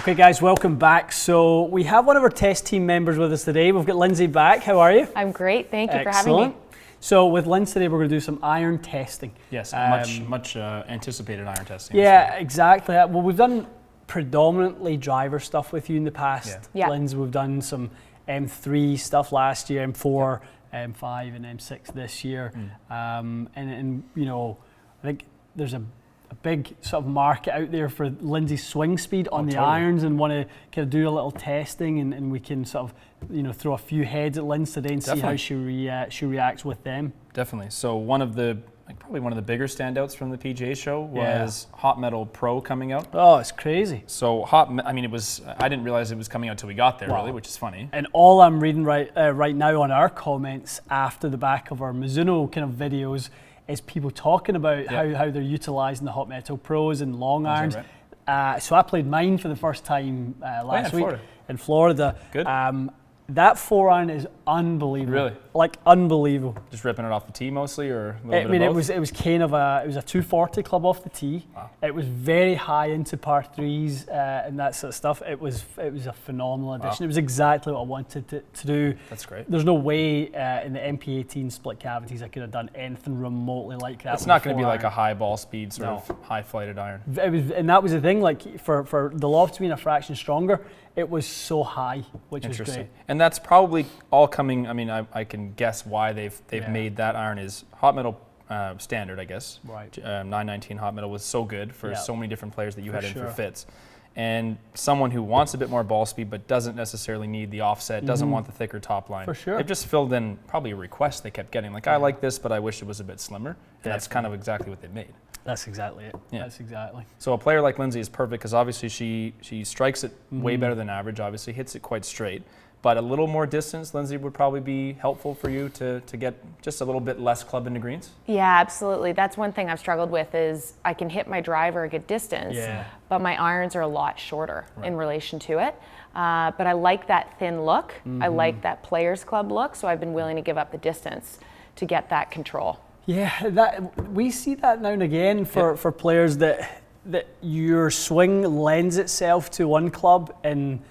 Okay guys, welcome back. So we have one of our test team members with us today. We've got Lindsay back. How are you? I'm great, thank you Excellent. for having me. So with Lindsay today, we're going to do some iron testing. Yes, much anticipated iron testing. Yeah, exactly. Well, we've done predominantly driver stuff with you in the past. Yeah. Lindsay, we've done some M3 stuff last year, M4, M5 and M6 this year. And you know, I think there's a big sort of market out there for Lindsay's swing speed on the irons, and want to kind of do a little testing, and we can sort of, you know, throw a few heads at Lindsay today and see how she reacts with them. Definitely. So one of the, probably one of the bigger standouts from the PGA show was Hot Metal Pro coming out. Oh, it's crazy. So I didn't realize it was coming out till we got there, really, which is funny. And all I'm reading right now on our comments after the back of our Mizuno kind of videos is people talking about how they're utilising the Hot Metal Pros and long irons. Right. So I played mine for the first time last week in Florida. Good. That 4-iron is unbelievable. Really? Like unbelievable. Just ripping it off the tee mostly, or a little I bit mean, of both? it was kind of a 240 club off the tee. Wow. It was very high into par threes and that sort of stuff. It was a phenomenal addition. Wow. It was exactly what I wanted to do. That's great. There's no way in the MP18 split cavities I could have done anything remotely like that. It's not going to be like a high ball speed sort of high flighted iron. And that was the thing. Like for the loft being a fraction stronger, it was so high, which was great. And that's probably all coming. I mean, I can guess why they've made that iron is Hot Metal standard, I guess. Right. 919 Hot Metal was so good for so many different players that you had in for fits. And someone who wants a bit more ball speed but doesn't necessarily need the offset, doesn't want the thicker top line. For sure. It just filled in probably a request they kept getting. Like, I like this, but I wish it was a bit slimmer. And that's kind of exactly what they made. That's exactly it. Yeah. That's exactly. So a player like Lindsay is perfect because obviously she strikes it way better than average, obviously hits it quite straight. But a little more distance, Lindsay, would probably be helpful for you to get just a little bit less club into greens? Yeah, absolutely. That's one thing I've struggled with is I can hit my driver a good distance, but my irons are a lot shorter in relation to it. But I like that thin look. I like that player's club look, so I've been willing to give up the distance to get that control. Yeah, we see that now and again for players that your swing lends itself to one club and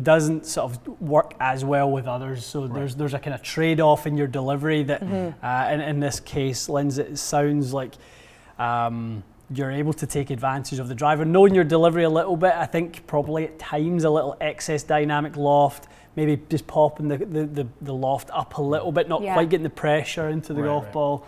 doesn't sort of work as well with others. So there's a kind of trade-off in your delivery that, and in this case, Lindsay, it sounds like you're able to take advantage of the driver, knowing your delivery a little bit. I think probably at times a little excess dynamic loft, maybe just popping the loft up a little bit, not quite getting the pressure into the golf ball.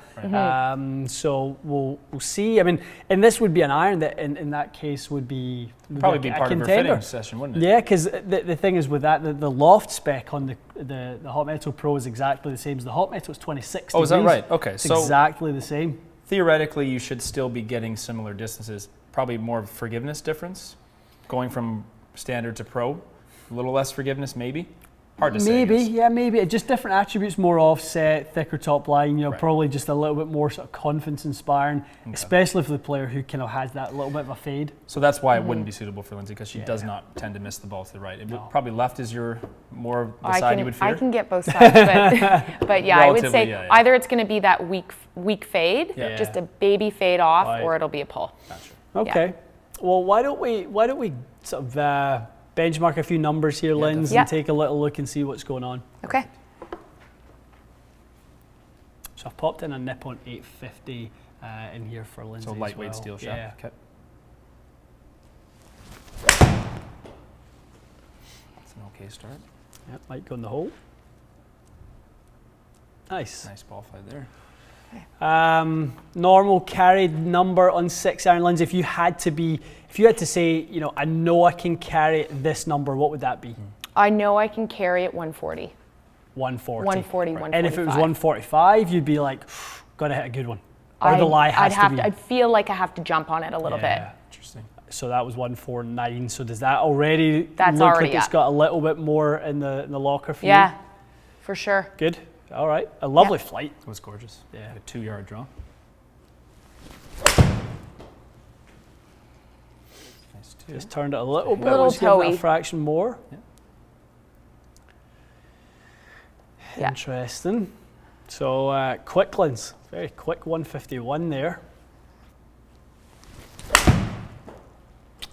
So we'll see. I mean, and this would be an iron that in that case would probably be part of her fitting session, wouldn't it? Yeah, because the thing is with that, the loft spec on the Hot Metal Pro is exactly the same as the Hot Metal. It's 26 degrees. Oh, is that right? Okay, it's exactly the same. Theoretically, you should still be getting similar distances. Probably more forgiveness difference, going from standard to pro. A little less forgiveness, maybe. Hard to say. Maybe. Just different attributes, more offset, thicker top line. You know, probably just a little bit more sort of confidence inspiring, especially for the player who kind of has that little bit of a fade. So that's why it wouldn't be suitable for Lindsay, because she does not tend to miss the ball to the right. It would probably left is your more the side you would fear. I can get both sides, but yeah, I would say either it's going to be that weak fade, just a baby fade off, or it'll be a pull. Gotcha. Okay. Well, why don't we sort of benchmark a few numbers here, Lindsay, and take a little look and see what's going on. Okay. So I've popped in a Nippon 850 in here for Lindsay. So lightweight steel shaft. Yeah. Okay. That's an okay start. Yep, might go in the hole. Nice. Nice ball flight there. Normal carried number on 6-iron, Lindsay. If you had to say, you know, I know I can carry this number, what would that be? I know I can carry it 140. 140. 140, 145. And if it was 145, you'd be like, gotta hit a good one. Or the lie has to be. I'd feel like I have to jump on it a little bit. Interesting. So that was 149. So does that already look like it's got a little bit more in the locker for you? Yeah, for sure. Good. All right. A lovely flight. It was gorgeous. Yeah. Like a 2-yard draw. Nice too. Just turned it a little bit. Little toey. A fraction more. Yeah. Interesting. So quick, Lindsay. Very quick 151 there.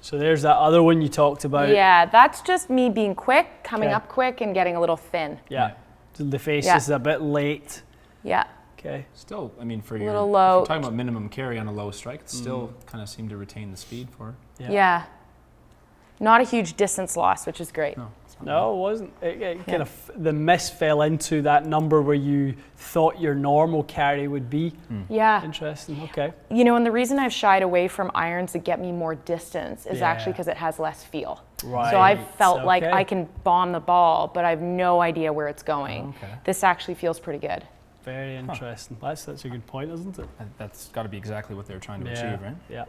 So there's that other one you talked about. Yeah, that's just me being quick, coming Okay. up quick and getting a little thin. Yeah. The face Yeah. is a bit late. Yeah. Okay. Still, I mean, for your Little if low. you're talking about minimum carry on a low strike, it still kind of seemed to retain the speed for her. Yeah. Not a huge distance loss, which is great. No, it's not No, it wasn't. It kind of the miss fell into that number where you thought your normal carry would be. Yeah. Interesting. Okay. You know, and the reason I've shied away from irons that get me more distance is actually because it has less feel. Right. So I've felt like Okay. I can bomb the ball, but I have no idea where it's going. Okay. This actually feels pretty good. Very interesting. That's a good point, isn't it? That's got to be exactly what they're trying to achieve, right? Yeah.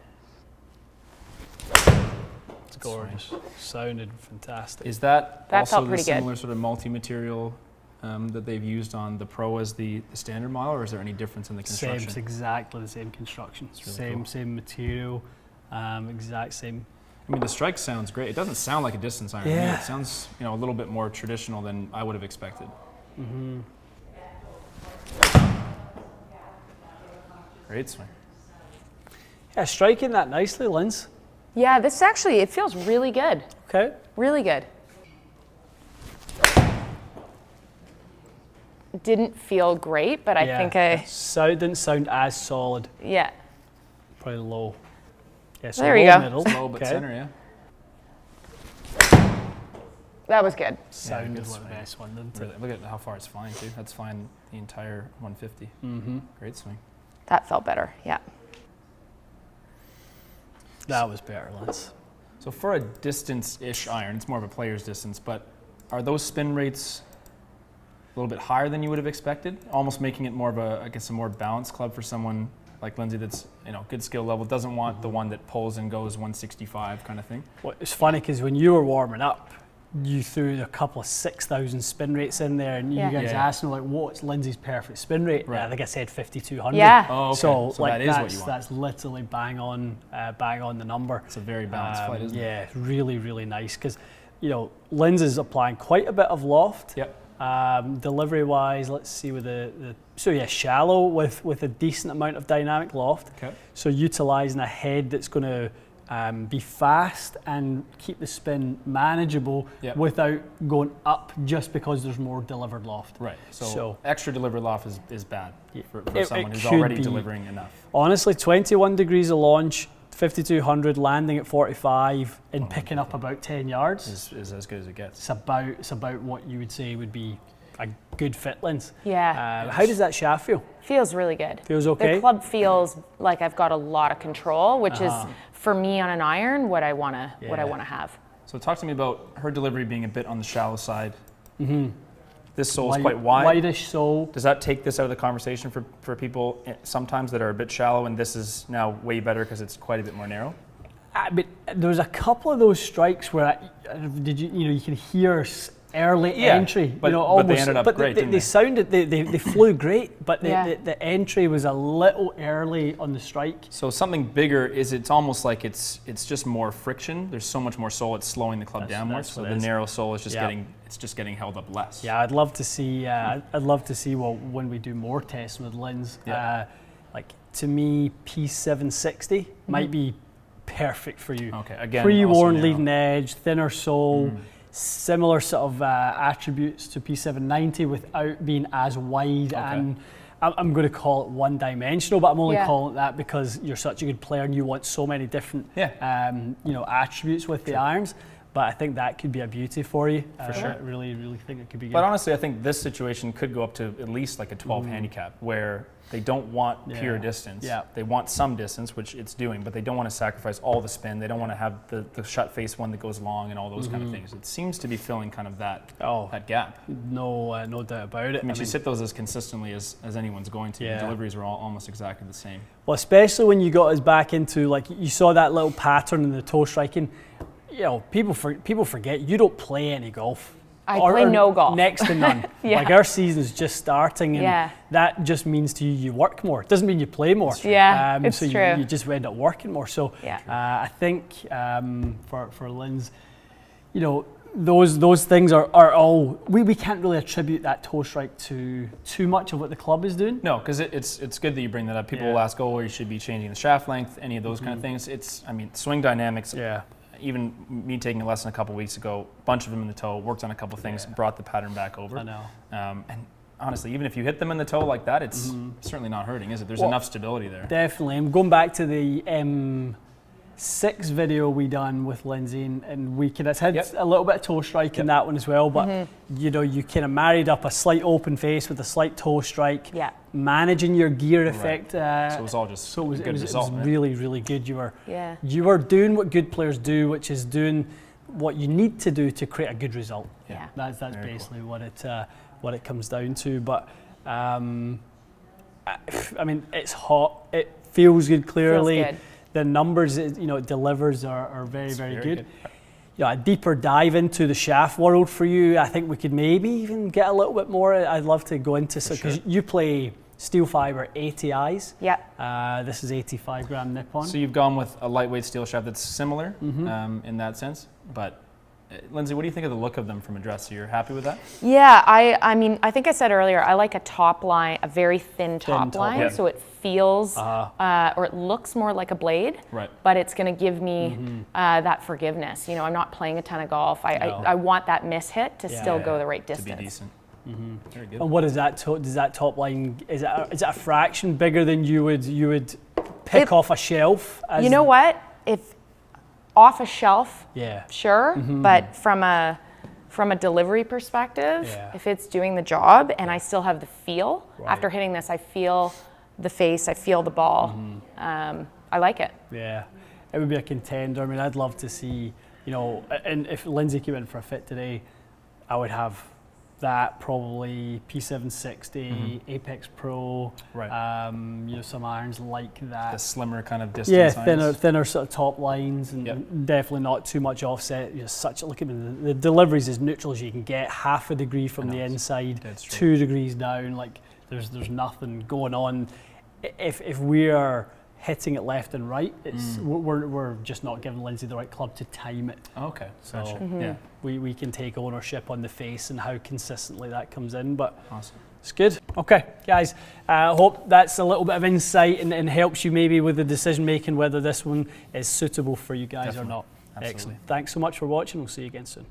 It's gorgeous. Sounded fantastic. Is that, That also felt the pretty good. similar sort of multi-material that they've used on the Pro as the standard model, or is there any difference in the Same, construction? it's exactly the same construction. really cool. Same material, exact same. I mean, the strike sounds great. It doesn't sound like a distance iron to me. Yeah. It sounds, a little bit more traditional than I would have expected. Great swing. Yeah, striking that nicely, Linz. Yeah, this actually, it feels really good. Okay. Really good. Didn't feel great, but I think Didn't sound as solid. yeah. Probably low. Yeah, so There you low go. middle. Low but Okay. center, yeah. That was good. Sounded good like the swing. best one, didn't it? Really, look at how far it's flying, too. That's flying the entire 150. Great swing. That felt better, yeah. That was better, Linz. So for a distance-ish iron, it's more of a player's distance, but are those spin rates a little bit higher than you would have expected? Almost making it more of a, I guess, a more balanced club for someone like Lindsay that's, good skill level, doesn't want the one that pulls and goes 165 kind of thing? Well, it's funny because when you were warming up, you threw a couple of 6,000 spin rates in there, and you Yeah. guys Yeah. asked me like, "What's Lindsay's perfect spin rate?" Right. I think I said 5,200. Yeah. Oh, okay. So, like that is that's, what you want. that's literally bang on the number. It's a very balanced flight, isn't it? Yeah, really, really nice because, Lindsay's applying quite a bit of loft. Yep. Delivery wise, let's see with shallow with a decent amount of dynamic loft. Okay. So utilizing a head that's going to be fast and keep the spin manageable Yep. without going up just because there's more delivered loft. Right. So, So- extra delivered loft is bad for It someone who's could already be. delivering enough. Honestly, 21 degrees of launch, 5,200 landing at 45 and picking up about 10 yards. Is as good as it gets. It's about what you would say would be a good fit lens. Yeah. How does that shaft feel? Feels really good. Feels okay? The club feels like I've got a lot of control, which is for me on an iron what I wanna have. So talk to me about her delivery being a bit on the shallow side. This sole is Light- quite wide. Whitish sole. Does that take this out of the conversation for people sometimes that are a bit shallow, and this is now way better because it's quite a bit more narrow? But there was a couple of those strikes where you can hear early entry. but they almost, ended up but great, They didn't they? sounded they flew great, but Yeah. the entry was a little early on the strike. So something bigger is it's almost like it's just more friction. There's so much more sole, it's slowing the club down more. that's So what the it is. narrow sole is just Yeah. getting held up less. Yeah, I'd love to see. I'd love to see when we do more tests with Linz. Yeah. Like to me, P760 might be perfect for you. Okay, again, Pre-worn also narrow. leading edge, thinner sole, similar sort of attributes to P790 without being as wide and. I'm going to call it one-dimensional, but I'm only calling it that because you're such a good player and you want so many different, attributes with the irons. But I think that could be a beauty for you. For sure. I really, really think it could be good. But honestly, I think this situation could go up to at least like a 12 handicap, where they don't want pure distance. Yeah. They want some distance, which it's doing, but they don't want to sacrifice all the spin. They don't want to have the shut face one that goes long and all those kind of things. It seems to be filling kind of that gap. No doubt about it. I mean, she's hit those as consistently as anyone's going to. Yeah. The deliveries were all almost exactly the same. Well, especially when you got us back into, like, you saw that little pattern in the toe striking. People forget you don't play any golf. I play no golf. Next to none. Yeah. Like, our season's just starting, and that just means to you work more. It doesn't mean you play more. Yeah, it's so true. You just end up working more. So I think for Linz, those things are all we can't really attribute that toe strike to too much of what the club is doing. No, because it's good that you bring that up. People will ask, you should be changing the shaft length, any of those kind of things. Swing dynamics. Yeah. even me taking a lesson a couple weeks ago, a bunch of them in the toe, worked on a couple things, brought the pattern back over. I know. And honestly, even if you hit them in the toe like that, it's certainly not hurting, is it? There's enough stability there. Definitely. I'm going back to the M6 video we done with Lindsay, and we kind of had a little bit of toe strike in that one as well, but you know, you kind of married up a slight open face with a slight toe strike, managing your gear effect. So it was all just a good result. It was really, really good. You were doing what good players do, which is doing what you need to do to create a good result. Yeah. That's basically cool. What it comes down to. But I mean, it's hot. It feels good. Clearly, feels good. The numbers it delivers are very, very good. You know, a deeper dive into the shaft world for you. I think we could maybe even get a little bit more. I'd love to go into because you play steel fiber ATIs. Yeah. This is 85 gram Nippon. So you've gone with a lightweight steel shaft that's similar in that sense, but. Lindsay, what do you think of the look of them from a dress? You're happy with that? Yeah, I mean, I think I said earlier, I like a top line, a very thin top line, so it feels, or it looks more like a blade, but it's going to give me that forgiveness. You know, I'm not playing a ton of golf. I want that miss hit to still go the right distance. To be decent. Very good. And what is that? Does that top line, is it a fraction bigger than you would pick off a shelf? You know what? If off a shelf, sure, but from a delivery perspective, if it's doing the job and I still have the feel after hitting this, I feel the face, I feel the ball. I like it. Yeah, it would be a contender. I mean, I'd love to see, you know, and if Lindsay came in for a fit today, I would have that, probably P760, Apex Pro, you know, some irons like that. The slimmer kind of distance irons. thinner sort of top lines, and definitely not too much offset. You know, look at the deliveries as neutral as you can get, half a degree from the inside, 2 degrees down. Like there's nothing going on. If we are hitting it left and right, it's we're just not giving Lindsay the right club to time it. Okay, so yeah, we can take ownership on the face and how consistently that comes in. But awesome. It's good. Okay, guys, I hope that's a little bit of insight and helps you maybe with the decision making whether this one is suitable for you guys or not. Absolutely. Excellent. Thanks so much for watching. We'll see you again soon.